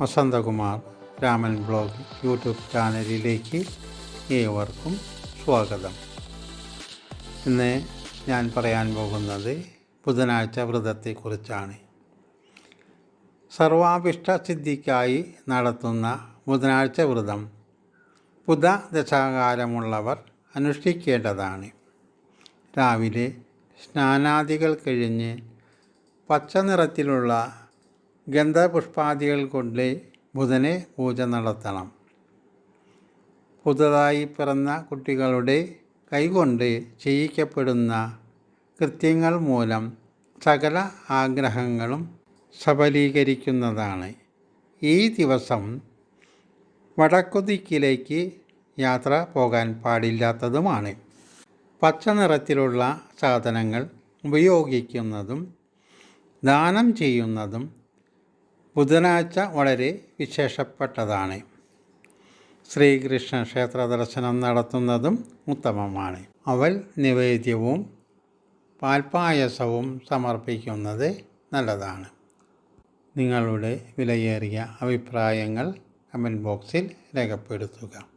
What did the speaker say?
Vasanthakumar Raman blog YouTube ചാനലിലേക്ക് ഏവർക്കും സ്വാഗതം. ഇന്ന് ഞാൻ പറയാൻ പോകുന്നത് ബുധനാഴ്ച വ്രതത്തെക്കുറിച്ചാണ്. സർവാഭിഷ്ട സിദ്ധിക്കായി നടത്തുന്ന ബുധനാഴ്ച വ്രതം ബുധ ദശാകാലമുള്ളവർ അനുഷ്ഠിക്കേണ്ടതാണ്. രാവിലെ സ്നാനാദികൾ കഴിഞ്ഞ് പച്ച നിറത്തിലുള്ള ഗന്ധപുഷ്പാദികൾ കൊണ്ട് ബുധനെ പൂജ നടത്തണം. പുതുതായി പിറന്ന കുട്ടികളുടെ കൈകൊണ്ട് ചെയ്യിക്കപ്പെടുന്ന കൃത്യങ്ങൾ മൂലം സകല ആഗ്രഹങ്ങളും സഫലീകരിക്കുന്നതാണ്. ഈ ദിവസം വടക്കുദിക്കിലേക്ക് യാത്ര പോകാൻ പാടില്ലാത്തതുമാണ്. പച്ച നിറത്തിലുള്ള സാധനങ്ങൾ ഉപയോഗിക്കുന്നതും ദാനം ചെയ്യുന്നതും ബുധനാഴ്ച വളരെ വിശേഷപ്പെട്ടതാണ്. ശ്രീകൃഷ്ണ ക്ഷേത്ര ദർശനം നടത്തുന്നതും ഉത്തമമാണ്. അവൽ നിവേദ്യവും പാൽപ്പായസവും സമർപ്പിക്കുന്നത് നല്ലതാണ്. നിങ്ങളുടെ വിലയേറിയ അഭിപ്രായങ്ങൾ കമൻറ്റ് ബോക്സിൽ രേഖപ്പെടുത്തുക.